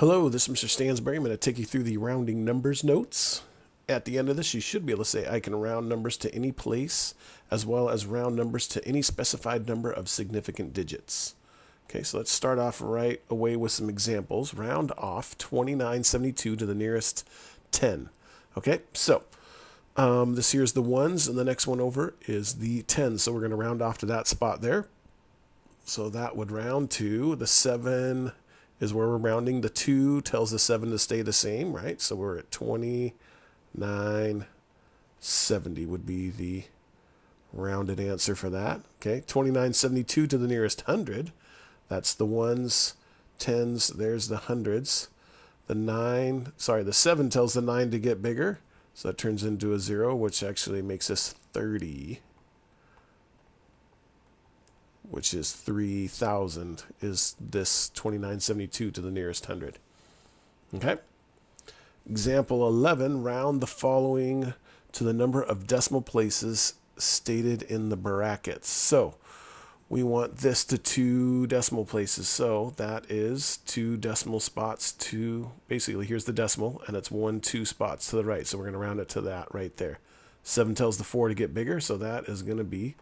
Hello, this is Mr. Stansbury. I'm going to take you through the rounding numbers notes. At the end of this, you should be able to say I can round numbers to any place, as well as round numbers to any specified number of significant digits. Okay, so let's start off right away with some examples. Round off 2972 to the nearest 10. Okay, so this here is the ones, and the next one over is the 10. So we're going to round off to that spot there. So that would round to the 7 is where we're rounding. The 2 tells the 7 to stay the same, right? So we're at 2970 would be the rounded answer for that. Okay, 2972 to the nearest 100. That's the ones, tens, there's the hundreds. The 7 tells the 9 to get bigger. So that turns into a 0, which actually makes us 30. Which is 3,000, is this 2972 to the nearest 100. Okay? Example 11, round the following to the number of decimal places stated in the brackets. So we want this to 2 decimal places. So that is 2 decimal spots to, basically here's the decimal, and it's 1, 2 spots to the right. So we're going to round it to that right there. 7 tells the 4 to get bigger, so that is going to be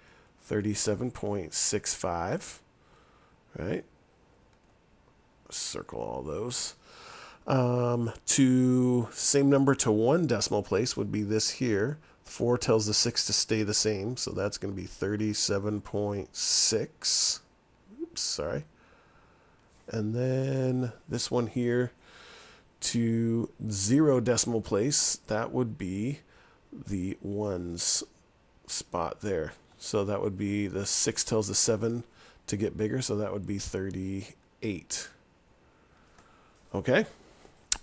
37.65, right? Circle all those. To same number to 1 decimal place would be this here. 4 tells the 6 to stay the same, so that's going to be 37.6. Oops, sorry. And then this one here to 0 decimal place, that would be the ones spot there. So that would be the 6 tells the 7 to get bigger, so that would be 38. Okay?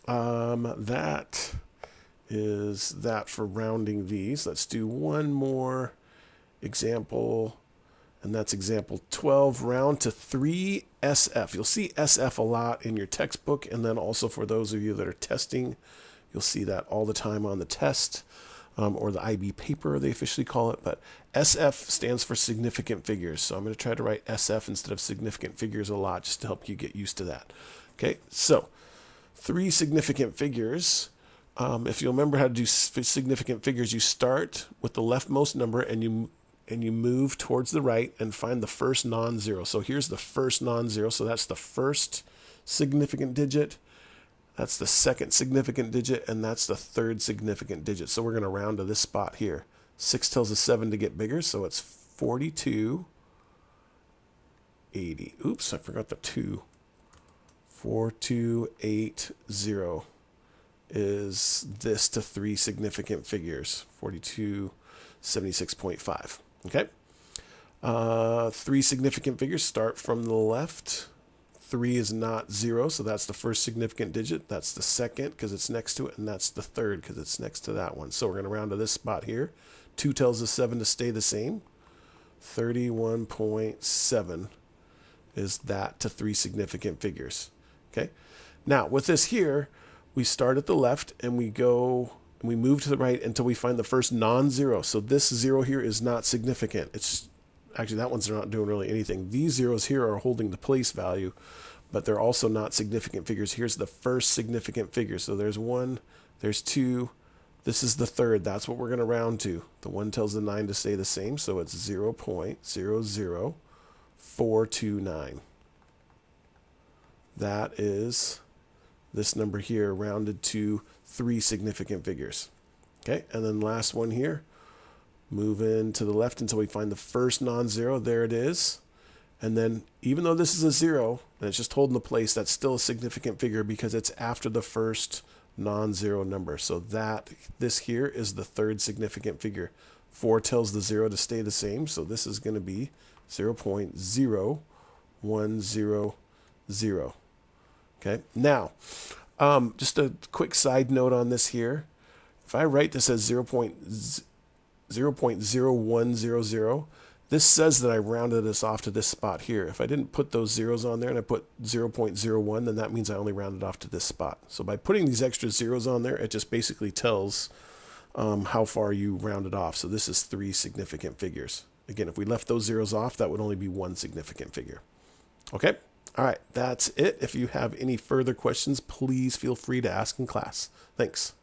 That is that for rounding these. Let's do one more example, and that's example 12. Round to 3 SF. You'll see SF a lot in your textbook, and then also for those of you that are testing, you'll see that all the time on the test. Or the IB paper, they officially call it, but SF stands for significant figures. So I'm going to try to write SF instead of significant figures a lot just to help you get used to that. Okay, so 3 significant figures. If you remember how to do significant figures, you start with the leftmost number and you move towards the right and find the first non-zero. So here's the first non-zero, so that's the first significant digit. That's the second significant digit, and that's the third significant digit. So we're going to round to this spot here. 6 tells the 7 to get bigger, so it's 4280. Oops, I forgot the 2. 4280 is this to 3 significant figures. 4276.5. Okay? 3 significant figures start from the left. 3 is not 0, so that's the first significant digit. That's the second because it's next to it, and that's the third because it's next to that one. So we're going to round to this spot here. 2 tells the 7 to stay the same. 31.7 is that to 3 significant figures. Okay. Now with this here, we start at the left and we move to the right until we find the first non-zero. So this 0 here is not significant. It's actually, that one's not doing really anything. These zeros here are holding the place value, but they're also not significant figures. Here's the first significant figure. So there's 1, there's 2. This is the third. That's what we're going to round to. The 1 tells the 9 to stay the same, so it's 0.00429. That is this number here rounded to 3 significant figures. Okay, and then last one here. Move in to the left until we find the first non-zero. There it is. And then even though this is a 0, and it's just holding the place, that's still a significant figure because it's after the first non-zero number. So this here is the third significant figure. 4 tells the 0 to stay the same, so this is going to be 0.0100. Okay, now, just a quick side note on this here. If I write this as 0.0100, this says that I rounded this off to this spot here. If I didn't put those zeros on there and I put 0.01, then that means I only rounded off to this spot. So by putting these extra zeros on there, it just basically tells how far you rounded off. So this is 3 significant figures. Again, if we left those zeros off, that would only be 1 significant figure. Okay, All right, that's it. If you have any further questions, please feel free to ask in class. Thanks.